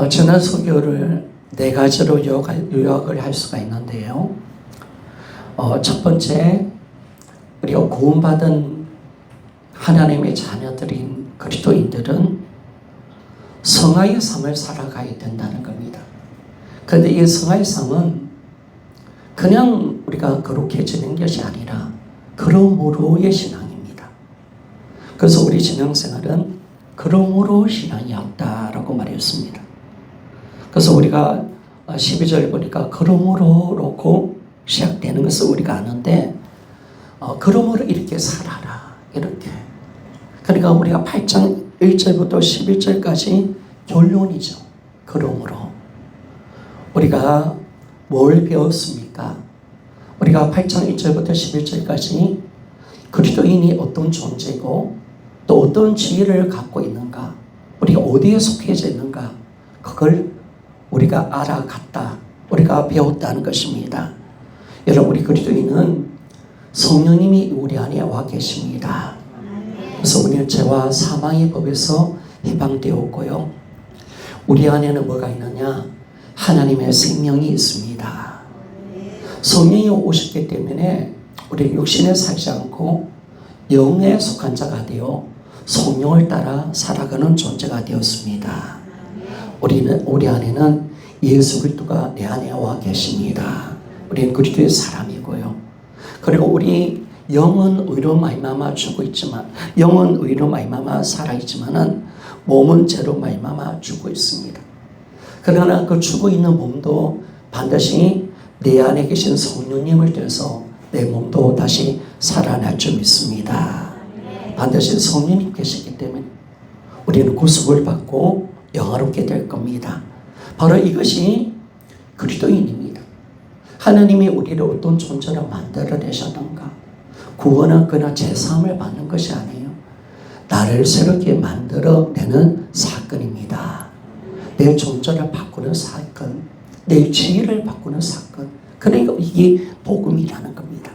지난 설교를 네 가지로 요약을 할 수가 있는데요. 첫 번째, 우리가 구원받은 하나님의 자녀들인 그리스도인들은 성화의 삶을 살아가야 된다는 겁니다. 그런데 이 성화의 삶은 그냥 우리가 거룩해지는 것이 아니라 그러므로의 신앙입니다. 그래서 우리 신앙생활은 그러므로 신앙이 없다라고 말했습니다. 그래서 우리가 12절 보니까 그러므로 놓고 시작되는 것을 우리가 아는데 그러므로 이렇게 살아라 이렇게. 그러니까 우리가 8장 1절부터 11절까지 결론이죠. 그러므로 우리가 뭘 배웠습니까? 우리가 8장 1절부터 11절까지 그리스도인이 어떤 존재고 또 어떤 지위를 갖고 있는가, 우리가 어디에 속해져 있는가, 그걸 우리가 알아갔다, 우리가 배웠다는 것입니다. 여러분, 우리 그리스도인은 성령님이 우리 안에 와 계십니다. 그래서 우리는 죄와 사망의 법에서 해방되었고요. 우리 안에는 뭐가 있느냐? 하나님의 생명이 있습니다. 성령이 오셨기 때문에 우리 육신에 살지 않고 영에 속한 자가 되어 성령을 따라 살아가는 존재가 되었습니다. 우리 안에는 예수 그리스도가 내 안에 와 계십니다. 우리는 그리스도의 사람이고요. 그리고 우리 영은 의로 말미암아 죽어 있지만, 영은 의로 말미암아 살아 있지만은 몸은 죄로 말미암아 죽어 있습니다. 그러나 그 죽어 있는 몸도 반드시 내 안에 계신 성령님을 통해서 내 몸도 다시 살아날 줄 믿습니다. 반드시 성령님 계시기 때문에 우리는 구속을 받고 영화롭게 될 겁니다. 바로 이것이 그리스도인입니다. 하나님이 우리를 어떤 존재로 만들어내셨는가? 구원은 그냥 제사함을 받는 것이 아니에요. 나를 새롭게 만들어내는 사건입니다. 내 존재를 바꾸는 사건, 내 지위를 바꾸는 사건. 그러니까 이게 복음이라는 겁니다.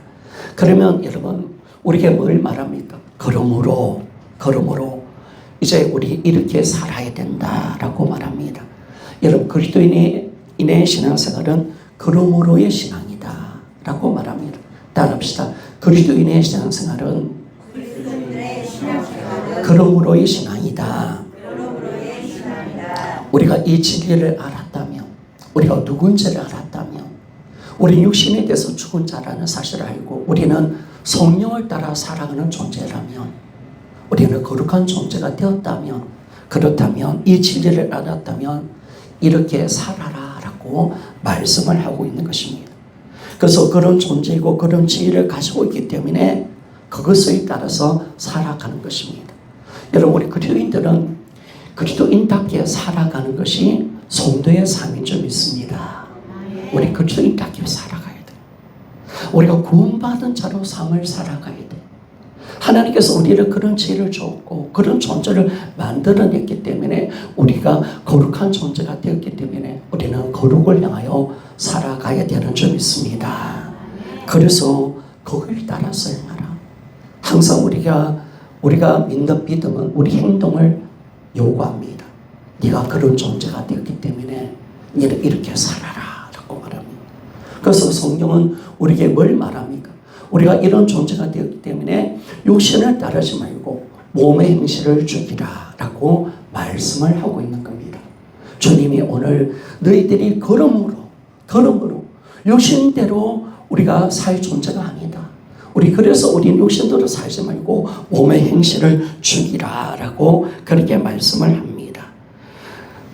그러면 여러분, 우리에게 뭘 말합니까? 그러므로 이제 우리 이렇게 살아야 된다라고 말합니다. 여러분, 그리스도인의 신앙생활은 그러므로의 신앙이다라고 말합니다. 따라합시다. 그리스도인의 신앙생활은 그러므로의 신앙이다. 우리가 이 진리를 알았다면, 우리가 누군지를 알았다면, 우리 육신에 대해서 죽은 자라는 사실을 알고 우리는 성령을 따라 살아가는 존재라면, 우리는 거룩한 존재가 되었다면, 그렇다면 이 진리를 알았다면 이렇게 살아라라고 말씀을 하고 있는 것입니다. 그래서 그런 존재이고 그런 지위를 가지고 있기 때문에 그것에 따라서 살아가는 것입니다. 여러분, 우리 그리스도인들은 그리스도인답게 살아가는 것이 성도의 삶인 줄 믿습니다. 우리 그리스도인답게 살아가야 돼. 우리가 구원받은 자로 삶을 살아가야 돼. 하나님께서 우리를 그런 지혜를 줬고 그런 존재를 만들어냈기 때문에 우리가 거룩한 존재가 되었기 때문에 우리는 거룩을 향하여 살아가야 되는 줄 믿습니다. 그래서 거기를 따라서 행하라. 항상 우리가 믿는 믿음은 우리 행동을 요구합니다. 네가 그런 존재가 되었기 때문에 너는 이렇게 살아라 라고 말합니다. 그래서 성경은 우리에게 뭘 말합니까? 우리가 이런 존재가 되었기 때문에 육신을 따르지 말고 몸의 행실을 죽이라 라고 말씀을 하고 있는 겁니다. 주님이 오늘 너희들이 그러므로 육신대로 우리가 살 존재가 아니다. 그래서 우리 육신대로 살지 말고 몸의 행실을 죽이라 라고 그렇게 말씀을 합니다.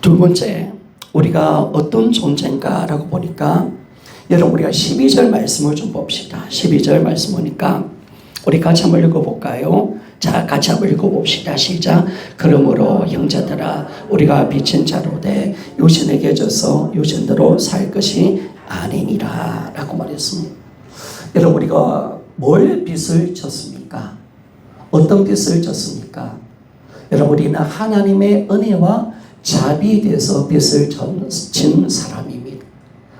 두 번째, 우리가 어떤 존재인가 라고 보니까, 여러분, 우리가 12절 말씀을 좀 봅시다. 12절 말씀 보니까 우리 같이 한번 읽어볼까요? 자, 같이 한번 읽어봅시다. 시작. 그러므로 형제들아, 우리가 빚진 자로 돼 육신에게 져서 육신대로 살 것이 아니니라 라고 말했습니다. 여러분, 우리가 뭘 빚을 졌습니까? 어떤 빚을 졌습니까? 여러분, 우리는 하나님의 은혜와 자비에 대해서 빚을 진 사람입니다.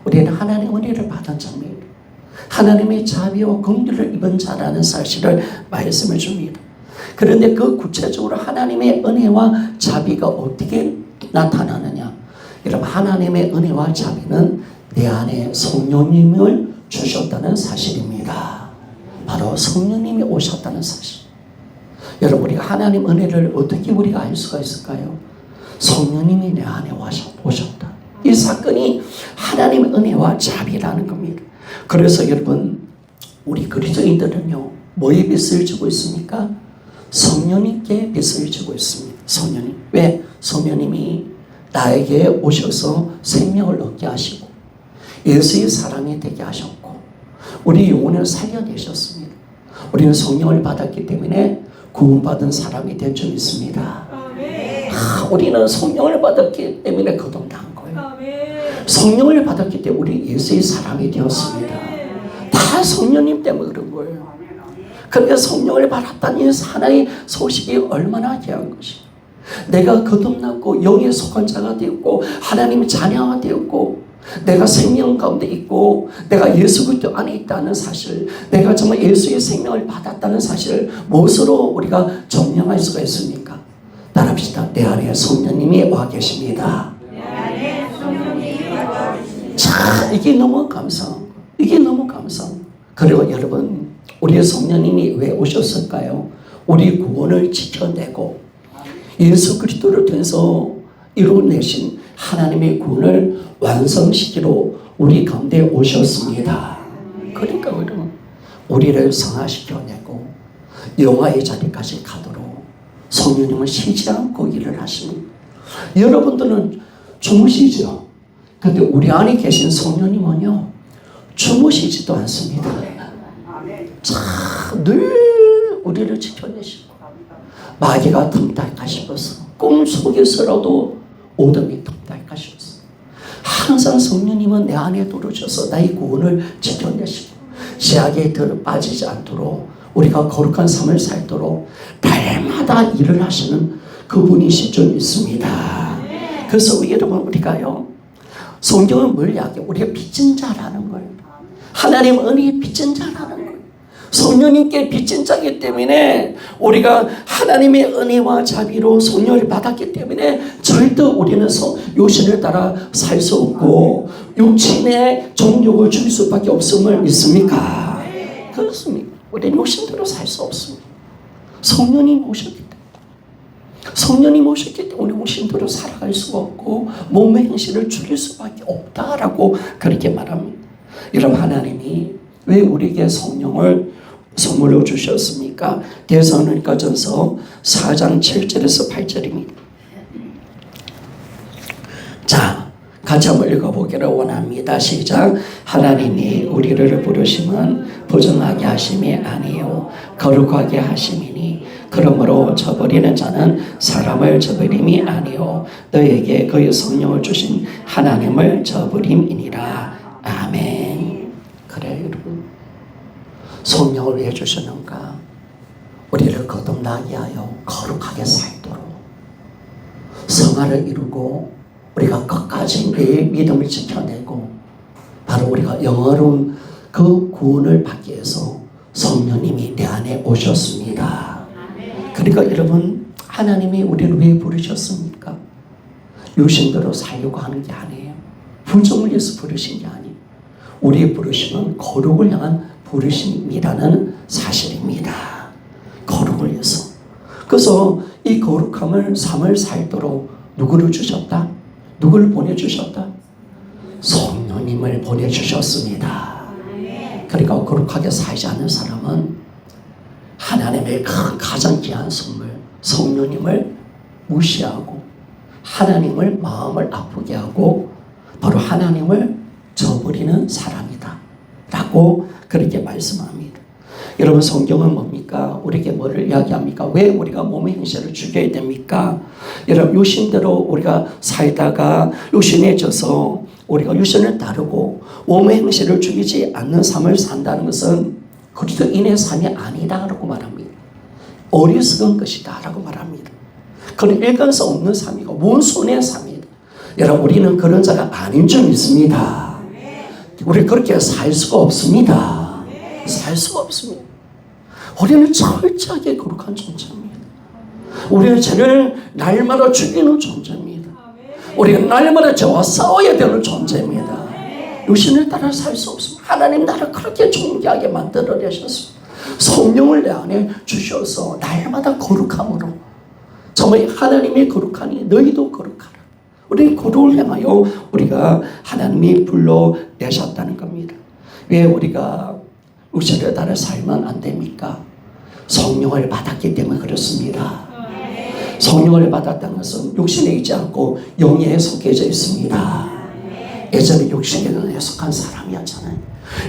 우리는 하나님의 은혜를 받은 자입니다. 하나님의 자비와 긍휼을 입은 자라는 사실을 말씀해 줍니다. 그런데 그 구체적으로 하나님의 은혜와 자비가 어떻게 나타나느냐? 여러분, 하나님의 은혜와 자비는 내 안에 성령님을 주셨다는 사실입니다. 바로 성령님이 오셨다는 사실. 여러분, 우리가 하나님 은혜를 어떻게 우리가 알 수가 있을까요? 성령님이 내 안에 오셨다. 이 사건이 하나님의 은혜와 자비라는 겁니다. 그래서 여러분, 우리 그리스도인들은요, 뭐에 빚을 지고 있습니까? 성령님께 빚을 지고 있습니다. 성령님. 왜? 성령님이 나에게 오셔서 생명을 얻게 하시고 예수의 사람이 되게 하셨고 우리 영혼을 살려내셨습니다. 우리는 성령을 받았기 때문에 구원받은 사람이 된 줄 믿습니다. 우리는 성령을 받았기 때문에 거듭난 거예요. 성령을 받았기 때문에 우리 예수의 사람이 되었습니다. 다 성령님 때문에 그런 거예요. 그러니까 성령을 받았다는 하나의 소식이 얼마나 귀한 것이. 내가 거듭났고 영에 속한 자가 되었고 하나님의 자녀가 되었고 내가 생명 가운데 있고 내가 예수 그리스도 안에 있다는 사실, 내가 정말 예수의 생명을 받았다는 사실을 무엇으로 우리가 증명할 수가 있습니까? 따라합시다. 내 안에 성령님이 와 계십니다. 자, 이게 너무 감사한 거. 이게 너무 감사한 거. 그리고 여러분, 우리의 성령님이 왜 오셨을까요? 우리 구원을 지켜내고 예수 그리스도를 통해서 이루어내신 하나님의 구원을 완성시키러 우리 가운데 오셨습니다. 그러니까 여러분, 우리를 성화시켜내고 영화의 자리까지 가도록 성령님은 쉬지 않고 일을 하십니다. 여러분들은 주무시죠? 근데 우리 안에 계신 성령님은요, 주무시지도 않습니다. 자, 늘 우리를 지켜내시고 마귀가 틈탈까 싶어서 꿈속에서라도 오덤이 틈탈까 싶어서 항상 성령님은 내 안에 들어오셔서 나의 구원을 지켜내시고 죄악에 빠지지 않도록 우리가 거룩한 삶을 살도록 날마다 일을 하시는 그분이실 줄 믿습니다. 그래서 여러분, 우리가요, 성경은 뭘 이야기해요? 우리가 빚진 자라는 거예요. 하나님 은혜의 빚진 자라는 거예요. 성령님께 빚진 자이기 때문에 우리가 하나님의 은혜와 자비로 성령을 받았기 때문에 절대 우리는 육신을 따라 살 수 없고 육신의 정욕을 줄 수밖에 없음을 믿습니까? 그렇습니다. 우리는 육신대로 살 수 없습니다. 성령님 오셨기 때문에. 성령님 오셨기 때문에 우리 육신대로 살아갈 수가 없고 몸의 행실을 줄일 수밖에 없다라고 그렇게 말합니다. 여러분, 하나님이 왜 우리에게 성령을 선물로 주셨습니까? 데살로니가전서 4장 7절에서 8절입니다. 자, 같이 한번 읽어보기를 원합니다. 시작. 하나님이 우리를 부르심은 부정하게 하심이 아니요 거룩하게 하심이니 그러므로 저버리는 자는 사람을 저버림이 아니요 너에게 그의 성령을 주신 하나님을 저버림이니라. 아멘. 그래, 여러분, 성령을 왜 주셨는가? 우리를 거듭나게 하여 거룩하게 살도록 성화를 이루고 우리가 끝까지 내 믿음을 지켜내고 바로 우리가 영원한 그 구원을 받기 위해서 성령님이 내 안에 오셨습니다. 그러니까 여러분, 하나님이 우리를 왜 부르셨습니까? 육신대로 살려고 하는 게 아니에요. 부정을 위해서 부르신 게 아니에요. 우리의 부르심은 거룩을 향한 부르심이라는 사실입니다. 거룩을 위해서. 그래서 이 거룩함을 삶을 살도록 누구를 주셨다? 누구를 보내주셨다? 성령님을 보내주셨습니다. 그러니까 거룩하게 살지 않는 사람은 하나님의 가장 귀한 선물 성령님을 무시하고 하나님을 마음을 아프게 하고 바로 하나님을 저버리는 사람이다 라고 그렇게 말씀합니다. 여러분, 성경은 뭡니까? 우리에게 뭐를 이야기합니까? 왜 우리가 몸의 행실을 죽여야 됩니까? 여러분, 육신대로 우리가 살다가 육신에 져서 우리가 육신을 따르고 몸의 행실을 죽이지 않는 삶을 산다는 것은 그리스도인의 삶이 아니다라고 말합니다. 어리석은 것이다 라고 말합니다. 그런 일관성 없는 삶이고 원수의 삶이다. 여러분, 우리는 그런 자가 아닌 줄 믿습니다. 우리 그렇게 살 수가 없습니다. 살 수가 없습니다. 우리는 철저하게 거룩한 존재입니다. 우리는 죄를 날마다 죽이는 존재입니다. 우리가 날마다 저와 싸워야 되는 존재입니다. 육신을 따라 살 수 없습니다. 하나님 나를 그렇게 존귀하게 만들어내셨습니다. 성령을 내 안에 주셔서 날마다 거룩함으로 정말 하나님이 거룩하니 너희도 거룩하라. 우리 거룩을 향하여 우리가 하나님이 불러내셨다는 겁니다. 왜 우리가 육신을 따라 살면 안 됩니까? 성령을 받았기 때문에 그렇습니다. 성령을 받았다는 것은 육신에 있지 않고 영에 속해져 있습니다. 예전에 육신에 속한 사람이었잖아요.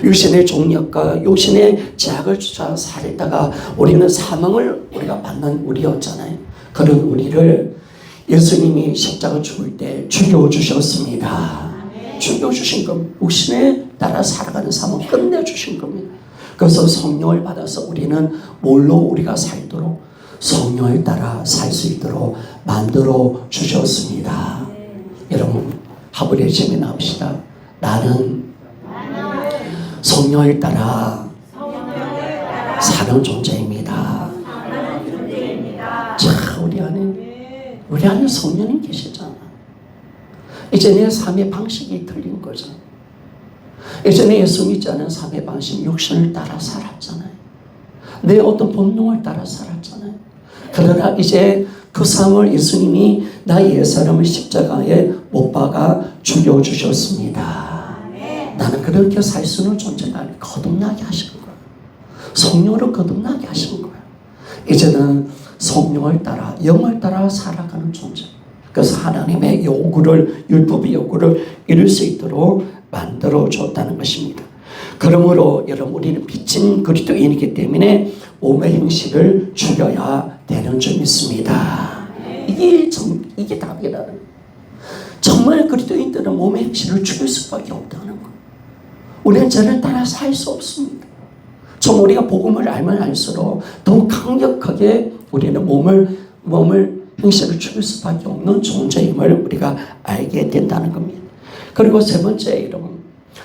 육신의 종력과 육신의 제약을 쫓아 살다가 우리는 사망을 우리가 받는 우리였잖아요. 그런 우리를 예수님이 십자가 죽을 때 죽여주셨습니다. 죽여주신 겁니다. 육신에 따라 살아가는 삶을 끝내주신 겁니다. 그래서 성령을 받아서 우리는 뭘로 우리가 살도록 성령을 따라 살 수 있도록 만들어 주셨습니다. 여러분 하부의 제미 나옵시다. 나는 성령을 따라 사는 존재입니다. 자, 우리 안에 성령님 계시잖아. 이제 내 삶의 방식이 틀린 거죠. 예전에 예수 믿지 않은 삶의 방식, 육신을 따라 살았잖아요. 내 어떤 본능을 따라 살았잖아요. 그러나 이제 그 삶을 예수님이 나의 옛사람을 십자가에 못 박아 죽여주셨습니다. 나는 그렇게 살 수 있는 존재가 아니고 거듭나게 하신 거예요. 성령으로 거듭나게 하신 거예요. 이제는 성령을 따라 영을 따라 살아가는 존재. 그래서 하나님의 요구를 율법의 요구를 이룰 수 있도록 만들어 줬다는 것입니다. 그러므로 여러분 우리는 빚진 그리스도인이기 때문에 몸의 형식을 죽여야 되는 줄 믿습니다. 이게 답이라는 거예요. 정말 그리스도인들은 몸의 형식을 죽일 수밖에 없다는 거예요. 우리는 저를 따라 살 수 없습니다. 좀 우리가 복음을 알면 알수록 더 강력하게 우리는 몸을 형식을 죽일 수밖에 없는 존재임을 우리가 알게 된다는 겁니다. 그리고 세 번째 여러분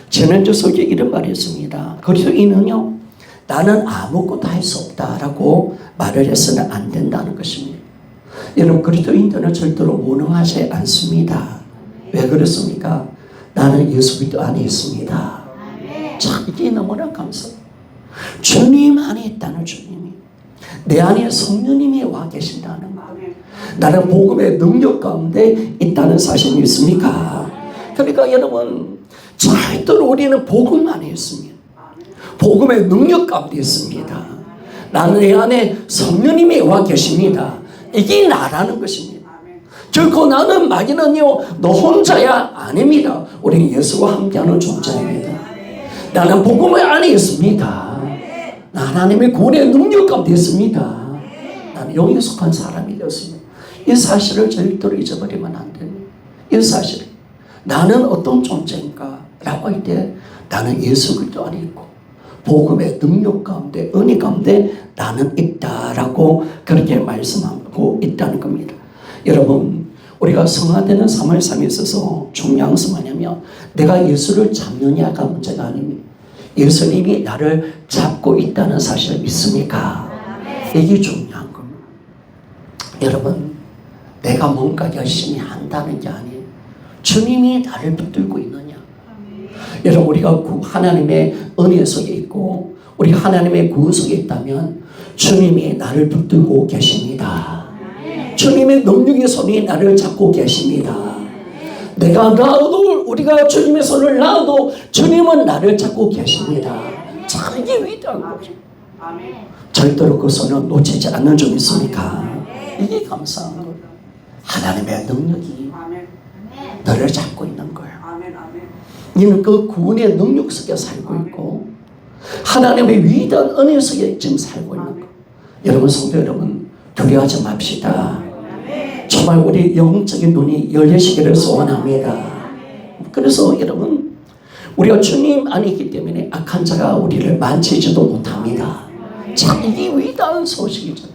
지난주 속에 이런 말이 있습니다. 그리스도인은요 나는 아무것도 할 수 없다라고 말을 해서는 안 된다는 것입니다. 여러분 그리스도인들은 절대로 무능하지 않습니다. 왜 그렇습니까? 나는 예수 그리스도 안에 있습니다. 참 이게 너무나 감사해요. 주님 안에 있다는 주님이 내 안에 성령님이 와 계신다는 거. 나는 복음의 능력 가운데 있다는 사실이 있습니까? 그러니까 여러분 절대로 우리는 복음 안에 있습니다. 복음의 능력 가운데 있습니다. 나는 내 안에 성령님이 와 계십니다. 이게 나라는 것입니다. 결코 나는 마귀는요 너 혼자야 아닙니다. 우리는 예수와 함께하는 존재입니다. 나는 복음 안에 있습니다. 나 하나님의 구원의 능력 가운데 있습니다. 나는 영에 속한 사람이 되었습니다. 이 사실을 절대로 잊어버리면 안 됩니다. 이 사실 나는 어떤 존재인가 라고 할 때 나는 예수 그리스도 안에 있고 복음의 능력 가운데 은혜 가운데 나는 있다라고 그렇게 말씀하고 있다는 겁니다. 여러분 우리가 성화되는 3월 3에 있어서 중요한 것은 뭐냐면 내가 예수를 잡느냐가 문제가 아닙니다. 예수님이 나를 잡고 있다는 사실을 믿습니까? 이게 중요한 겁니다. 여러분 내가 뭔가 열심히 한다는 게 아니에요. 주님이 나를 붙들고 있느냐. 여러분 우리가 하나님의 은혜 속에 있고 우리 하나님의 구원 속에 있다면 주님이 나를 붙들고 계십니다. 주님의 능력의 손이 나를 잡고 계십니다. 내가 놔도 우리가 주님의 손을 놔도 주님은 나를 잡고 계십니다. 참 이게 위대한 거죠. 절대로 그 손을 놓치지 않는 줄 믿습니까? 이게 감사한 거예요. 하나님의 능력이 너를 잡고 있는 거예요. 너는 그 구원의 능력 속에 살고 있고 하나님의 위대한 은혜 속에 지금 살고 있는 거예요. 여러분 성도 여러분 두려워하지 맙시다. 정말 우리 영적인 눈이 열리시기를 소원합니다. 그래서 여러분 우리가 주님 안에 있기 때문에 악한 자가 우리를 만지지도 못합니다. 참 이게 위대한 소식이죠.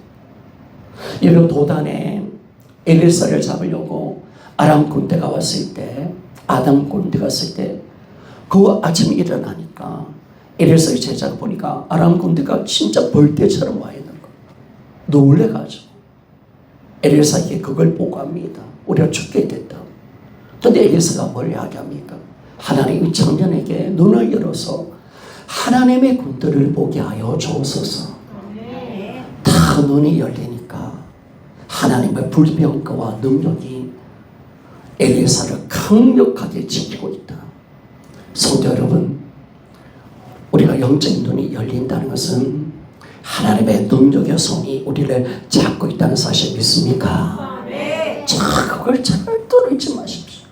여러분 도단에 엘리사를 잡으려고 아람 군대가 왔을 때 아담 군대가 왔을 때 그 아침에 일어나니까 엘리사의 제자가 보니까 아람 군대가 진짜 벌떼처럼 와 있는 거 놀래가지고 엘리사에게 그걸 보고합니다. 우리가 죽게 됐다. 근데 엘리사가 뭘 이야기합니까? 하나님이 청년에게 눈을 열어서 하나님의 군대를 보게 하여 주옵소서. 다 눈이 열리니까 하나님의 불병거와 능력이 엘리사를 강력하게 지키고 있다. 성도 여러분, 우리가 영적인 눈이 열린다는 것은 하나님의 능력의 손이 우리를 잡고 있다는 사실 믿습니까? 자, 그걸 절대로 잊지 마십시오.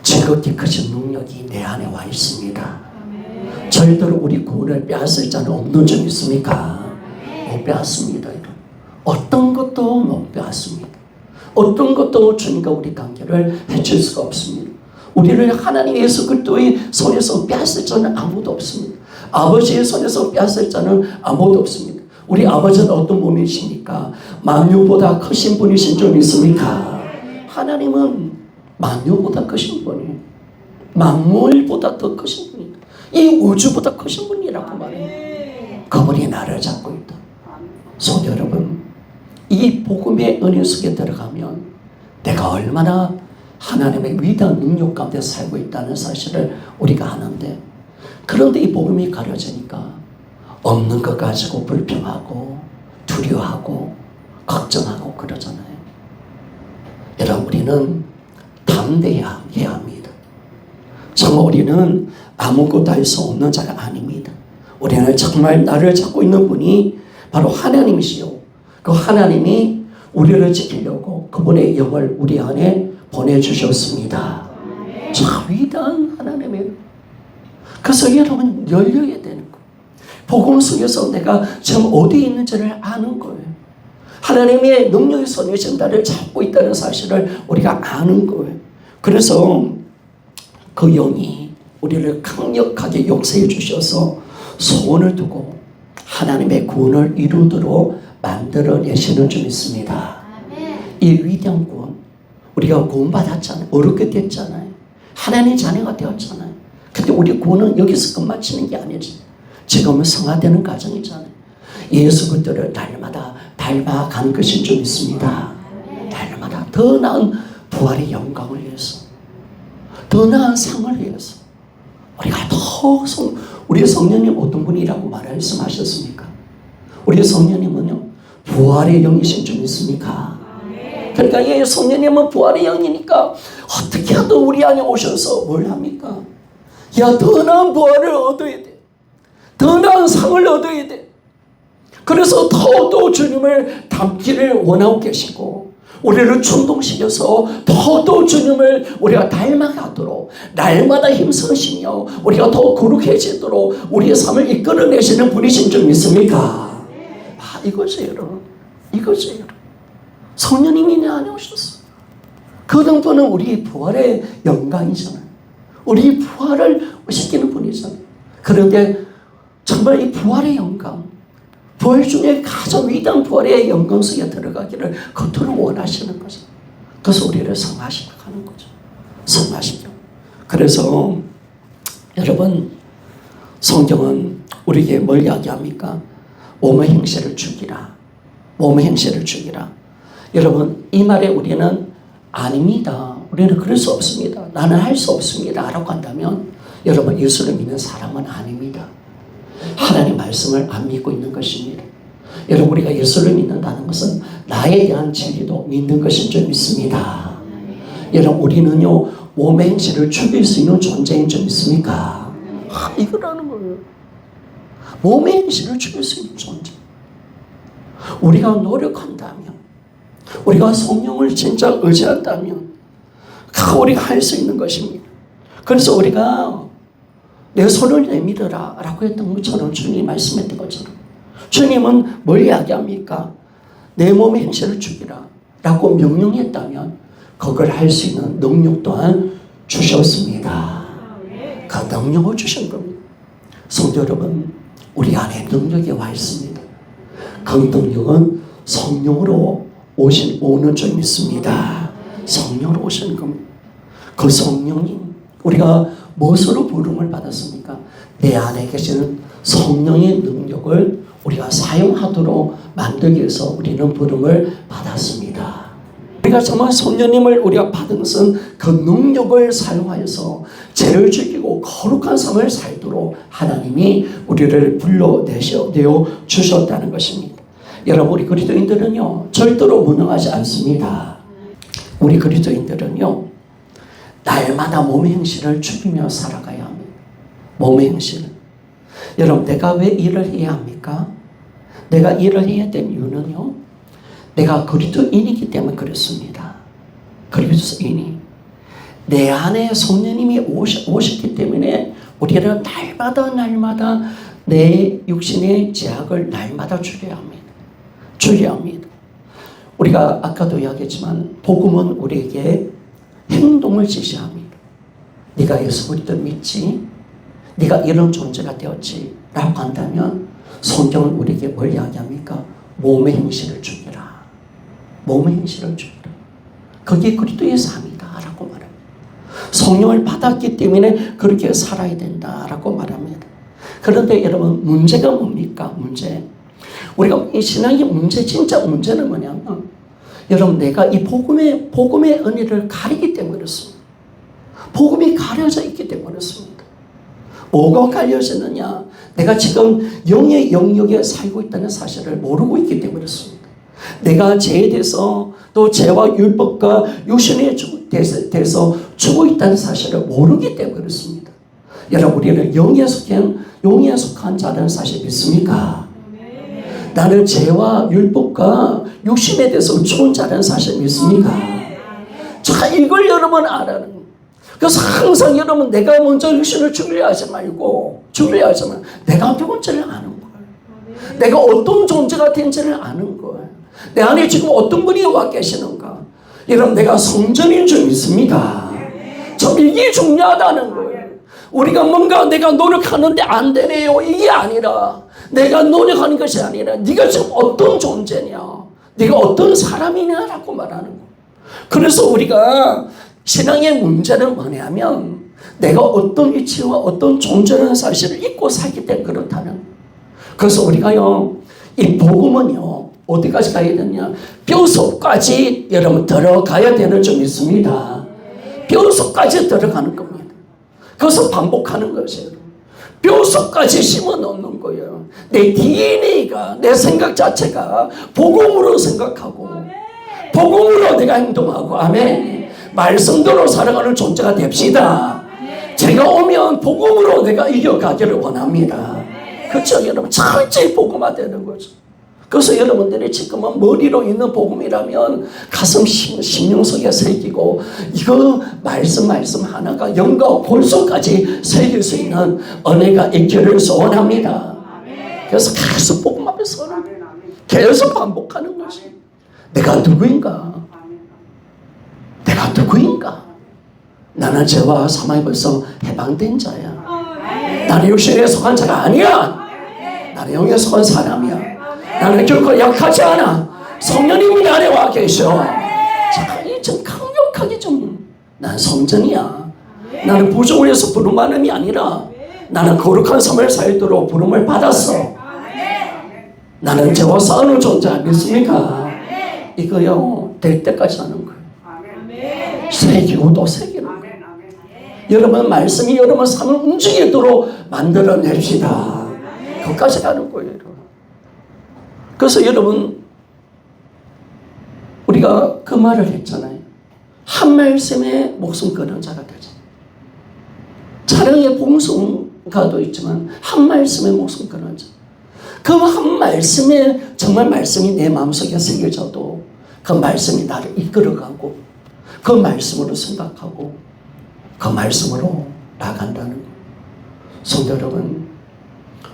지극히 크신 능력이 내 안에 와 있습니다. 절대로 우리 구원을 빼앗을 자는 없는 줄 믿습니까? 못 빼앗습니다. 어떤 것도 못 빼앗습니다. 어떤 것도 주님과 우리 관계를 해칠 수가 없습니다. 우리를 하나님 예수 그리스도의 손에서 빼앗을 자는 아무도 없습니다. 아버지의 손에서 빼앗을 자는 아무도 없습니다. 우리 아버지는 어떤 분이십니까? 만유보다 크신 분이신 줄 믿습니까? 하나님은 만유보다 크신 분이에요. 만물보다 더 크신 분이다. 이 우주보다 크신 분이라고 말해요. 그분이 나를 잡고 있다. 성도 여러분, 이 복음의 은혜 속에 들어가면 내가 얼마나 하나님의 위대한 능력 가운데 살고 있다는 사실을 우리가 아는데, 그런데 이 복음이 가려지니까 없는 것 가지고 불평하고 두려워하고 걱정하고 그러잖아요. 여러분, 우리는 담대해야 합니다. 정말 우리는 아무것도 할 수 없는 자가 아닙니다. 우리는 정말 나를 잡고 있는 분이 바로 하나님이시요, 그 하나님이 우리를 지키려고 그분의 영을 우리 안에 보내주셨습니다. 참 위대한 하나님의, 그래서 여러분 열려야 되는 거예요. 복음 속에서 내가 지금 어디에 있는지를 아는 거예요. 하나님의 능력의 손에 지금 나를 잡고 있다는 사실을 우리가 아는 거예요. 그래서 그 영이 우리를 강력하게 역사해 주셔서 소원을 두고 하나님의 구원을 이루도록 만들어내시는 줄 믿습니다. 이 위대한 구원, 우리가 구원받았잖아요. 어렵게 됐잖아요. 하나님의 자녀가 되었잖아요. 근데 우리 구원은 여기서 끝마치는 게 아니지. 지금은 성화되는 과정이잖아요. 예수 그리스도를 날마다 닮아가는 것인 줄 믿습니다. 날마다 더 나은 부활의 영광을 위해서, 더 나은 상을 위해서 우리가 우리 성령님 어떤 분이라고 말씀하셨습니까? 우리 성령님은요, 부활의 영이신 줄 믿습니까? 그러니까 이 성령님은 부활의 영이니까 어떻게 하든 우리 안에 오셔서 뭘 합니까? 야, 더 나은 부활을 얻어야 돼. 더 나은 상을 얻어야 돼. 그래서 더욱더 주님을 닮기를 원하고 계시고, 우리를 충동시켜서 더욱더 주님을 우리가 닮아가도록 날마다 힘쓰시며 우리가 더 거룩해지도록 우리의 삶을 이끌어내시는 분이신 줄 믿습니까? 이거죠 여러분. 이거죠 여러분. 성령님이 내 안에 오셨어. 그 정도는 우리 부활의 영광이잖아요. 우리 부활을 시키는 분이잖아요. 그런데 정말 이 부활의 영광, 부활 중에 가장 위대한 부활의 영광 속에 들어가기를 그토록 원하시는 거죠. 그래서 우리를 성화시켜 가는 거죠. 성화시켜. 그래서 여러분, 성경은 우리에게 뭘 이야기합니까? 몸의 행실을 죽이라. 몸의 행실을 죽이라. 여러분, 이 말에 우리는 아닙니다. 우리는 그럴 수 없습니다. 나는 할 수 없습니다. 라고 한다면 여러분, 예수를 믿는 사람은 아닙니다. 하나님 말씀을 안 믿고 있는 것입니다. 여러분, 우리가 예수를 믿는다는 것은 나에 대한 진리도 믿는 것인 줄 믿습니다. 여러분, 우리는요, 몸의 행실을 죽일 수 있는 존재인 줄 믿습니까? 이거라는 거예요. 몸의 행실을 죽일 수 있는 존재. 우리가 노력한다면, 우리가 성령을 진짜 의지한다면 우리가 할 수 있는 것입니다. 그래서 우리가 내 손을 내밀어라 라고 했던 것처럼, 주님이 말씀했던 것처럼, 주님은 뭘 이야기합니까? 내 몸의 행실을 죽이라 라고 명령했다면 그걸 할 수 있는 능력 또한 주셨습니다. 그 능력을 주신 겁니다. 성도 여러분, 우리 안에 능력이 와 있습니다. 그 능력은 성령으로 오는 줄 믿습니다. 성령으로 오시는 겁니다. 그 성령이 우리가 무엇으로 부름을 받았습니까? 내 안에 계시는 성령의 능력을 우리가 사용하도록 만들기 위해서 우리는 부름을 받았습니다. 우리가 정말 성령님을 우리가 받은 것은 그 능력을 사용하여서 죄를 죽이고 거룩한 삶을 살도록 하나님이 우리를 불러내어 주셨다는 것입니다. 여러분, 우리 그리스도인들은요 절대로 무능하지 않습니다. 우리 그리스도인들은요 날마다 몸의 행실을 죽이며 살아가야 합니다. 몸의 행실을. 여러분, 내가 왜 일을 해야 합니까? 내가 일을 해야 된 이유는요, 내가 그리스도인이기 때문에 그렇습니다. 그리스도인이 내 안에 성령님이 오셨기 때문에 우리는 날마다 내 육신의 죄악을 날마다 죽여야 합니다. 죽여야 합니다. 우리가 아까도 이야기했지만 복음은 우리에게 행동을 지시합니다. 네가 예수 그리스도를 믿지? 네가 이런 존재가 되었지? 라고 한다면 성경은 우리에게 뭘 이야기합니까? 몸의 행실을 죽여라. 몸의 행실을 죽여라. 그게 그리스도의 삶이다 라고 말합니다. 성령을 받았기 때문에 그렇게 살아야 된다 라고 말합니다. 그런데 여러분, 문제가 뭡니까? 문제. 우리가 이 신앙의 문제, 진짜 문제는 뭐냐면 여러분, 내가 이 복음의 은혜를 가리기 때문에 그렇습니다. 복음이 가려져 있기 때문에 그렇습니다. 뭐가 가려지느냐? 내가 지금 영의 영역에 살고 있다는 사실을 모르고 있기 때문에 그렇습니다. 내가 죄에 대해서 또 죄와 율법과 육신에 대해서 죽어 있다는 사실을 모르기 때문에 그렇습니다. 여러분, 우리는 영에 속한 자라는 사실 믿습니까? 나는 죄와 율법과 육신에 대해서 죽은 자라는 사실 믿습니까? 자, 이걸 여러분 알아는 거예요. 그래서 항상 여러분, 내가 먼저 육신을 죽이려 하지 말고, 내가 누군지를 아는 거예요. 내가 어떤 존재가 된지를 아는 거예요. 내 안에 지금 어떤 분이 와 계시는가. 여러분, 내가 성전인 줄 믿습니다. 이게 중요하다는 거예요. 우리가 뭔가 내가 노력하는데 안 되네요, 이게 아니라, 내가 노력하는 것이 아니라 네가 지금 어떤 존재냐, 네가 어떤 사람이냐라고 말하는 거예요. 그래서 우리가 신앙의 문제는 뭐냐면 내가 어떤 위치와 어떤 존재라는 사실을 잊고 살기 때문에 그렇다는 거예요. 그래서 우리가요, 이 복음은요 어디까지 가야 되냐, 뼈속까지 여러분 들어가야 되는 줄 믿습니다. 뼈속까지 들어가는 겁니다. 그래서 반복하는 것이에요. 뼈속까지 심어 넣는 거예요. 내 DNA가, 내 생각 자체가 복음으로 생각하고 복음으로 내가 행동하고, 아멘. 말씀대로 살아가는 존재가 됩시다. 제가 오면 복음으로 내가 이겨가기를 원합니다. 그렇죠, 여러분? 철저히 복음화되는 거죠. 그래서 여러분들이 지금은 머리로 있는 복음이라면 가슴 심령 속에 새기고, 이거 말씀 하나가 영과 골속까지 새길 수 있는 은혜가 있기를 소원합니다. 그래서 계속 복음 앞에서 계속 반복하는 것이, 내가 누구인가? 내가 누구인가? 나는 죄와 사망에 벌써 해방된 자야. 나는 육신에 속한 자가 아니야. 나는 영에 속한 사람이야. 나는 결코 약하지 않아. 성령님이 내 안에 와 계셔. 자, 좀 강력하게 난 성전이야. 나는 부족을 해서 부름받음이 아니라 나는 거룩한 삶을 살도록 부름을 받았어. 나는 죄와 싸우는 존재 믿습니까? 이거요, 될 때까지 하는 거예요. 새기고 또 새기는 거예요. 여러분, 말씀이 여러분 삶을 움직이도록 만들어냅시다. 거기까지 가는 거예요. 그래서 여러분, 우리가 그 말을 했잖아요. 한 말씀에 목숨 끊은 자가 되죠. 찬양의 봉송가도 있지만 한 말씀에 목숨 끊은 자. 그 한 말씀에 정말 말씀이 내 마음속에 새겨져도 그 말씀이 나를 이끌어가고 그 말씀으로 생각하고 그 말씀으로 나간다는 거예요. 성도 여러분,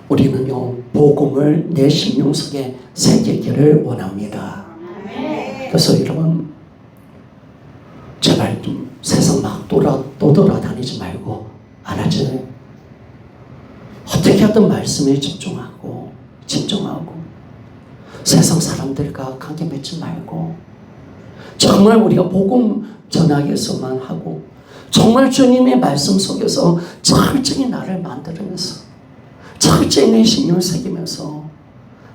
우리는요 복음을 내 심령 속에 새기기를 원합니다. 그래서 여러분, 제발 좀 세상 막 돌아다니지 말고, 알았지? 어떻게 하든 말씀에 집중하고 세상 사람들과 관계 맺지 말고 정말 우리가 복음 전하기에서만 하고 정말 주님의 말씀 속에서 철저히 나를 만들면서 철저히 내 신령을 새기면서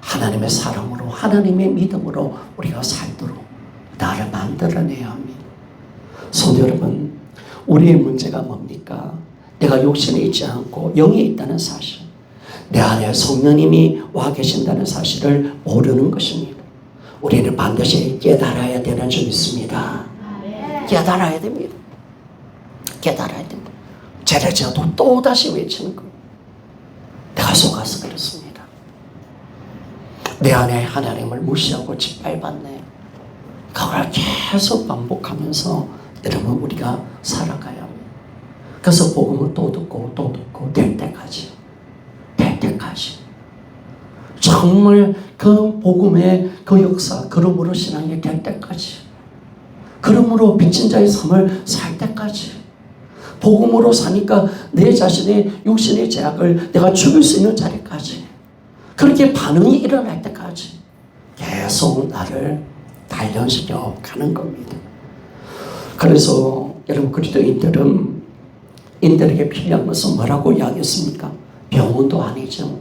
하나님의 사랑으로, 하나님의 믿음으로 우리가 살도록 나를 만들어내야 합니다. 성도 여러분, 우리의 문제가 뭡니까? 내가 육신에 있지 않고 영에 있다는 사실, 내 안에 성령님이 와 계신다는 사실을 모르는 것입니다. 우리는 반드시 깨달아야 되는 줄 믿습니다. 깨달아야 됩니다. 깨달아야 됩니다. 죄를 지어도 또다시 외치는 것. 내가 속아서 그렇습니다. 내 안에 하나님을 무시하고 짓밟았네. 그걸 계속 반복하면서 여러분 우리가 살아가야 합니다. 그래서 복음을 또 듣고 또 듣고 될 때까지 정말 그 복음의 그 역사, 그러므로 신앙이 될 때까지, 그러므로 빚진 자의 삶을 살 때까지, 복음으로 사니까 내 자신의 육신의 죄악을 내가 죽일 수 있는 자리까지, 그렇게 반응이 일어날 때까지 계속 나를 단련시켜 가는 겁니다. 그래서 여러분 그리스도인들에게 필요한 것은 뭐라고 이야기했습니까? 병원도 아니죠.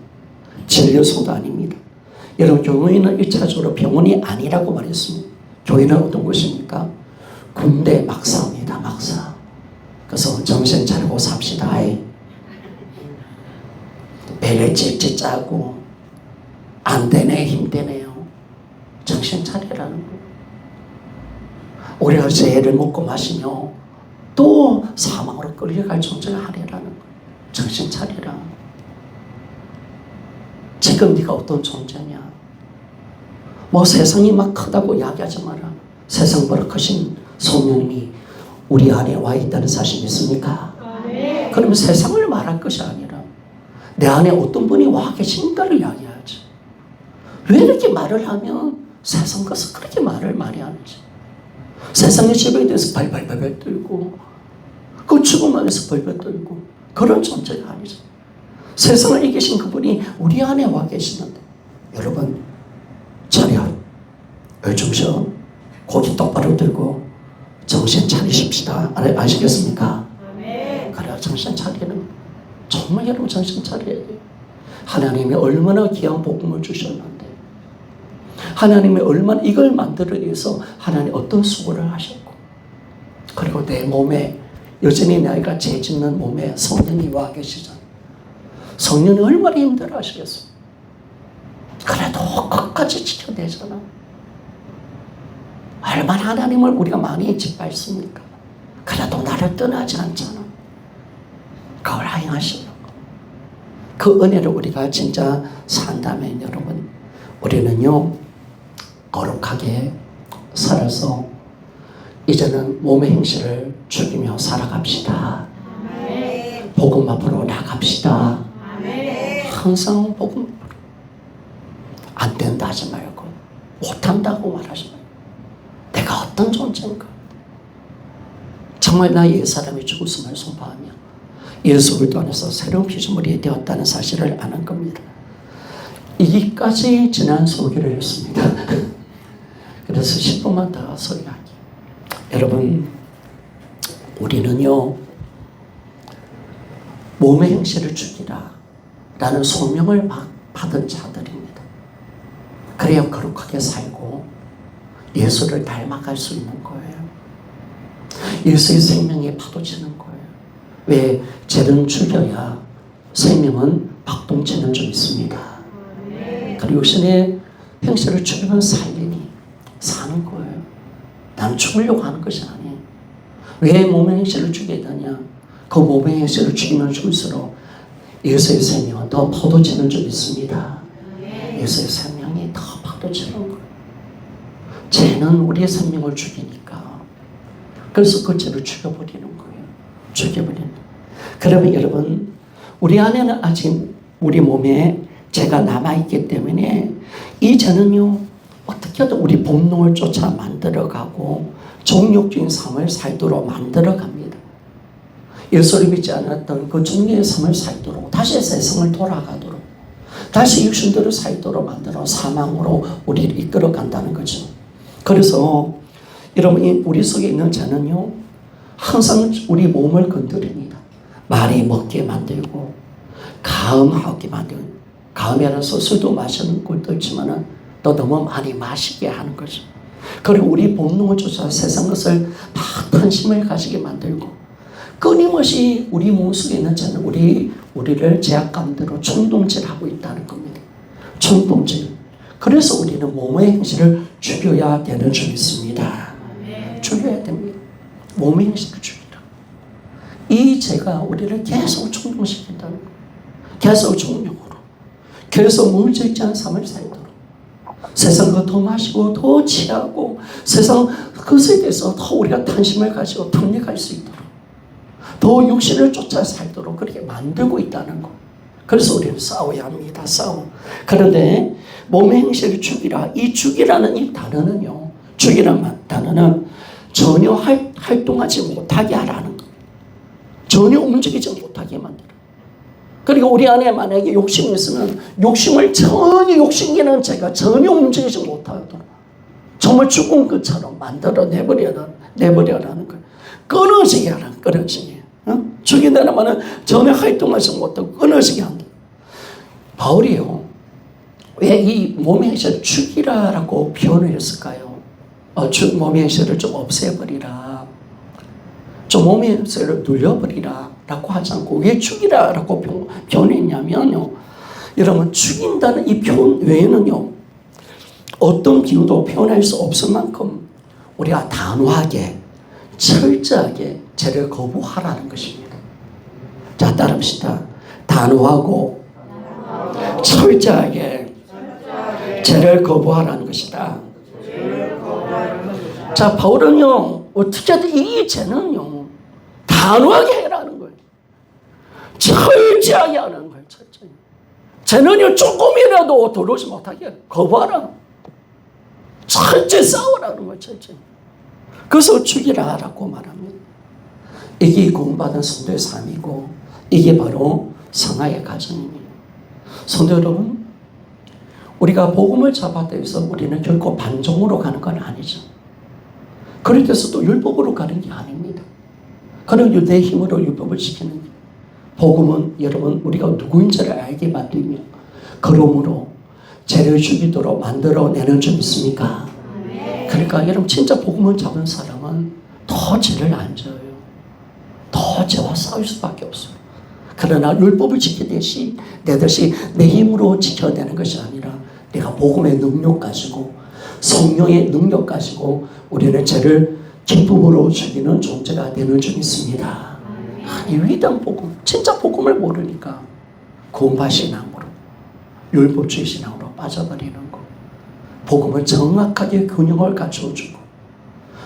진료소도 아닙니다. 여러분 교회는 1차적으로 병원이 아니라고 말했습니다. 교회는 어떤 곳입니까? 군대 막사입니다. 막사. 그래서 정신 차리고 삽시다. 배를 찔찔 짜고 안 되네 힘드네요. 정신 차리라는 거예요. 우리가 죄를 먹고 마시며 또 사망으로 끌려갈 존재가 아니라는 거예요. 정신 차리라. 지금 네가 어떤 존재냐? 뭐 세상이 막 크다고 이야기하지 마라. 세상보다 크신 성령님이 우리 안에 와 있다는 사실 믿습니까? 네. 그러면 세상을 말할 것이 아니라 내 안에 어떤 분이 와 계신가를 이야기하지. 왜 이렇게 말을 하면 세상 것을 그렇게 말을 많이 하는지. 세상의 죄에 대해서 발발발발 떨고 그 죽음 안에서 벌벌 떨고 그런 존재가 아니죠. 세상을 이기신 그분이 우리 안에 와 계시는데 여러분 차렷, 얼중셔, 고기 똑바로 들고 정신 차리십시다. 아시겠습니까? 네. 그래야 정신 차리는, 정말 여러분 정신 차려야 돼요. 하나님이 얼마나 귀한 복음을 주셨는데, 하나님이 얼마나 이걸 만들기 위해서 하나님 어떤 수고를 하셨고, 그리고 내 몸에 여전히 나이가 죄짓는 몸에 성령이 와 계시잖아요. 성령이 얼마나 힘들어 하시겠어요. 그래도 끝까지 지켜내잖아. 얼마나 하나님을 우리가 많이 짓밟습니까? 그래도 나를 떠나지 않잖아. 그걸 행하시려고. 그 은혜를 우리가 진짜 산다면 여러분, 우리는요 거룩하게 살아서 이제는 몸의 행실을 죽이며 살아갑시다. 아멘. 복음 앞으로 나갑시다. 아멘. 항상 복음 안 된다 하지 말고, 못한다고 말하지 말고, 내가 어떤 존재인가, 정말 나의 옛사람이 죽었음을 선포하며 예수 그리스도 안에서 새로운 피조물이 되었다는 사실을 아는 겁니다. 여기까지 지난 설교를 했습니다. 그래서 10분만 더 설교할게요. 여러분, 우리는요 몸의 행실을 죽이라 라는 소명을 받은 자들입니다. 그래야 거룩하게 살고 예수를 닮아갈 수 있는 거예요. 예수의 생명이 파도치는 거예요. 왜? 죄는 죽여야 생명은 박동치는 줄 믿습니다. 그리고 신의 행실을 죽이면 살리니 사는 거예요. 나는 죽으려고 하는 것이 아니에요. 왜 몸의 행실을 죽여야 되냐? 그 몸의 행실을 죽이면 죽을수록 예수의 생명은 더 파도치는 줄 믿습니다. 예수의 생명이 더 파도치는 거예요. 죄는 우리의 생명을 죽이니까. 그래서 그 죄를 죽여버리는 거예요. 죽여버리는 거예요. 그러면 여러분, 우리 안에는 아직 우리 몸에 죄가 남아있기 때문에 이 죄는요 어떻게든 우리 본능을 쫓아 만들어가고 종욕적인 삶을 살도록 만들어갑니다. 예수를 믿지 않았던 그 종류의 삶을 살도록, 다시 세상을 돌아가도록, 다시 육신대로 살도록 만들어 사망으로 우리를 이끌어간다는 거죠. 그래서 여러분, 우리 속에 있는 죄는요 항상 우리 몸을 건드립니다. 많이 먹게 만들고 가음하게 만들고, 가음이라서 술도 마시는 것도 있지만 또 너무 많이 마시게 하는 거죠. 그리고 우리 본능을 쫓아 세상 것을 다 탄심을 가지게 만들고 끊임없이 우리 몸속에 있는 죄는 우리를 제약감대로 충동질하고 있다는 겁니다. 충동질. 그래서 우리는 몸의 행실을 죽여야 되는 줄 믿습니다. 죽여야 됩니다. 몸의 행실을 죽이라. 이 죄가 우리를 계속 충동시킨다는 거예요. 계속 종력으로, 계속 물질적인 삶을 살도록, 세상 거 더 마시고 더 취하고 세상 그것에 대해서 더 우리가 탄심을 가지고 탐닉할 수 있도록, 더 육신을 쫓아 살도록 그렇게 만들고 있다는 거. 그래서 우리는 싸워야 합니다. 싸워. 그런데 몸의 행실을 죽이라. 이 죽이라는 이 단어는요, 죽이라는 단어는 전혀 활동하지 못하게 하라는 거. 전혀 움직이지 못하게 만들어. 그리고 우리 안에 만약에 욕심이 있으면 욕심을 전혀, 욕심이라는 죄가 전혀 움직이지 못하도록 정말 죽은 것처럼 만들어 내버려라는 거예요. 끊어지게 하라는, 끊어지게. 죽인다는 말은 전혀 활동하지 못하고 끊어지게 한다. 바울이요, 왜 이 몸의 행실을 죽이라라고 표현을 했을까요? 몸의 행실을 좀 없애버리라, 좀 몸의 행실을 눌려버리라 라고 하지 않고 왜 죽이라라고 표현했냐면요, 여러분, 죽인다는 이 표현 외에는요 어떤 비유도 표현할 수 없을 만큼 우리가 단호하게 철저하게 죄를 거부하라는 것입니다. 자, 따라합시다. 단호하고 철저하게 죄를 거부하라는 것이다. 자, 바울은요 어떻게든 이 죄는요 단호하게 해라는 거예요. 철저하게 하는 거예요. 철저히. 죄는요 조금이라도 들어오지 못하게 거부하라. 철저히 싸우라는 거예요. 철저히. 그래서 죽이라라고 말합니다. 이게 구원받은 성도의 삶이고 이게 바로 성화의 과정입니다. 성도 여러분, 우리가 복음을 잡았다 해서 우리는 결코 반종으로 가는 건 아니죠. 그렇다고 또 율법으로 가는 게 아닙니다. 그는 내 힘으로 율법을 지키는 게, 복음은 여러분 우리가 누구인지를 알게 만들며 그러므로 죄를 죽이도록 만들어내는 줄 믿습니까? 그러니까 여러분 진짜 복음을 잡은 사람은 더 죄를 안 져요. 더 죄와 싸울 수밖에 없어요. 그러나 율법을 지키듯이 내듯이 내 힘으로 지켜내는 것이 아니라 내가 복음의 능력 가지고 성령의 능력 가지고 우리는 죄를 기쁨으로 죽이는 존재가 되는 줄 믿습니다. 이 위대한 복음, 진짜 복음을 모르니까 구원파 신앙으로, 율법주의 신앙으로 빠져버리는 거. 복음을 정확하게 균형을 갖춰주고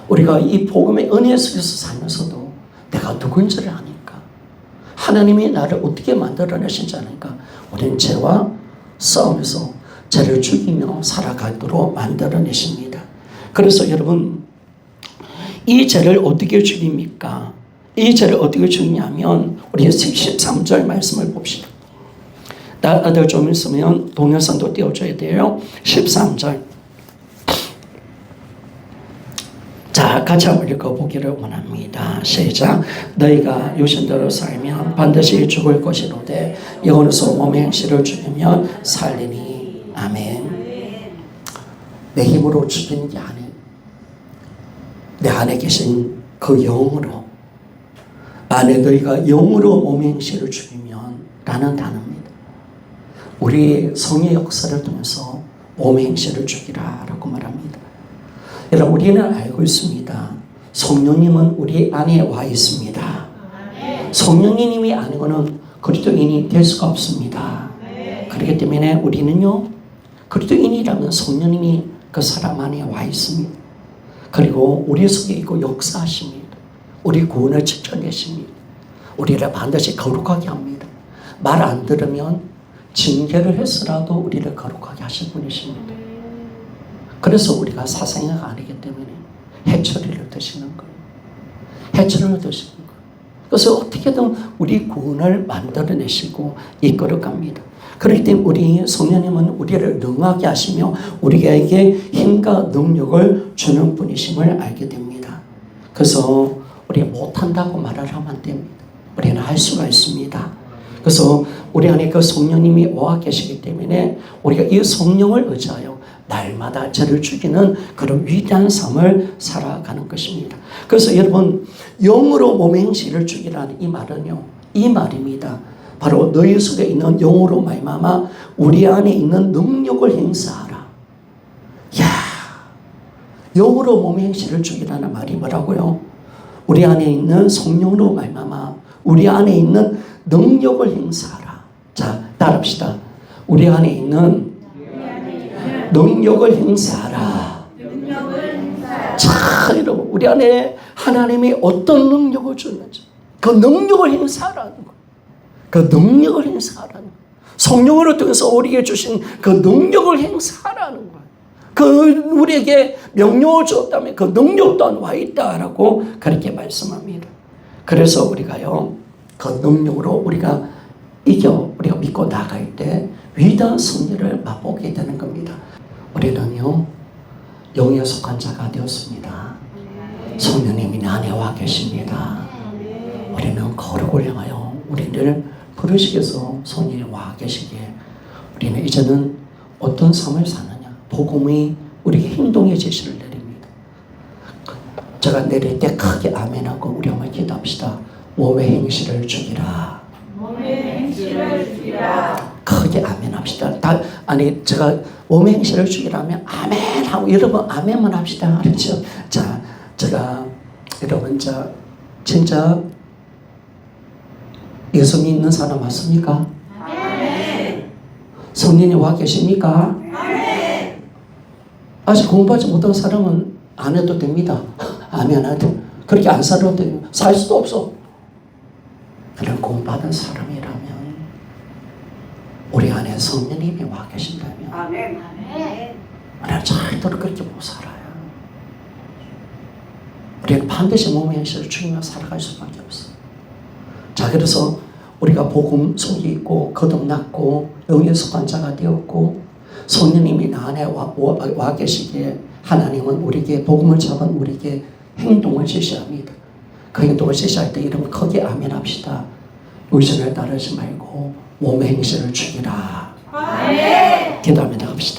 우리가 이 복음의 은혜 속에서 살면서도 내가 누군지를 아니까, 하나님이 나를 어떻게 만들어내신지 아니까 우리는 죄와 싸우면서 죄를 죽이며 살아가도록 만들어내십니다. 그래서 여러분, 이 죄를 어떻게 죽입니까? 이 죄를 어떻게 죽이냐면 우리 13절 말씀을 봅시다. 다들 좀 있으면 동영상도 띄워줘야 돼요. 13절. 자, 같이 한번 읽어보기를 원합니다. 시작. 너희가 육신대로 살면 반드시 죽을 것이로되 영으로서 몸의 행실을 죽이면 살리니. 아멘. 내 힘으로 죽이는 게 아니에요. 내 안에 계신 그 영으로, 안에 너희가 영으로 몸의 행실을 죽이면 라는 단어입니다. 우리의 성의 역사를 통해서 몸의 행실을 죽이라 라고 말합니다. 여러분, 우리는 알고 있습니다. 성령님은 우리 안에 와 있습니다. 성령님이 아니고는 그리스도인이 될 수가 없습니다. 그렇기 때문에 우리는요, 그리스도인이라면 성령님이 그 사람 안에 와 있습니다. 그리고 우리 속에 있고 역사하십니다. 우리 구원을 지켜내십니다. 우리를 반드시 거룩하게 합니다. 말 안 들으면 징계를 했으라도 우리를 거룩하게 하실 분이십니다. 그래서 우리가 사생아가 아니기 때문에 해초리를 드시는 거예요. 해초리를 드시는 거예요. 그래서 어떻게든 우리 구원을 만들어내시고 이끌어갑니다. 그렇기 때문에 우리 성령님은 우리를 능하게 하시며 우리에게 힘과 능력을 주는 분이심을 알게 됩니다. 그래서 우리 못한다고 말을 하면 안 됩니다. 우리는 할 수가 있습니다. 그래서 우리 안에 그 성령님이 와 계시기 때문에 우리가 이 성령을 의지하여 날마다 저를 죽이는 그런 위대한 삶을 살아가는 것입니다. 그래서 여러분 영으로 몸의 행실을 죽이라는 이 말은요, 이 말입니다. 바로 너희 속에 있는 영으로 말미암아 우리 안에 있는 능력을 행사하라. 야, 영으로 몸의 행실을 죽이라는 말이 뭐라고요? 우리 안에 있는 성령으로 말미암아 우리 안에 있는 능력을 행사하라. 자, 따라합시다. 우리 안에 있는 능력을 행사하라. 자, 여러분, 우리 안에 하나님이 어떤 능력을 줬는지 그 능력을 행사하라는 거예요. 그 능력을 행사하라는 거예요. 성령으로 통해서 우리에게 주신 그 능력을 행사하라는 거예요. 그 우리에게 명령을 줬다면 그 능력 또한 와 있다라고 그렇게 말씀합니다. 그래서 우리가요, 그 능력으로 우리가 우리가 믿고 나갈 때 위대한 승리를 맛보게 되는 겁니다. 우리는요, 영에 속한 자가 되었습니다. 성령님이 내 안에 와 계십니다. 우리는 거룩을 향하여 우리를 부르시겠어 성령이 와 계시기에 우리는 이제는 어떤 삶을 사느냐, 복음이 우리에게 행동의 제시를 내립니다. 제가 내릴 때 크게 아멘하고 우리 한번 기도합시다. 몸의 행실을 죽이라. 몸의 행실을 죽이라. 크게 아멘합시다. 아니 제가 몸의 행실을 죽이라면 아멘하고 여러분 아멘만 합시다. 그렇죠? 자, 제가 여러분 진짜 예수 믿는 사람 맞습니까? 아멘. 성령이 와 계십니까? 아멘. 아직 공부하지 못한 사람은 안 해도 됩니다. 아멘 하도 그렇게 안 살아도 됩니다. 살 수도 없어. 그런 공부하는 사람이라면 우리 안에 성령님이 와 계신다면 아멘. 우리는 절대로 그렇게 못 살아요. 우리는 반드시 몸의 행실을 죽이며 살아갈 수밖에 없어요. 자, 그래서 우리가 복음 속에 있고 거듭났고 영에 속한 자가 되었고 성령님이 나 안에 와 계시기에 하나님은 우리에게 복음을 잡은 우리에게 행동을 제시합니다. 그 행동을 제시할 때 여러분 크게 아멘합시다. 의전을 따르지 말고 몸의 행실을 죽이라. 아멘. 기도하며 나갑시다.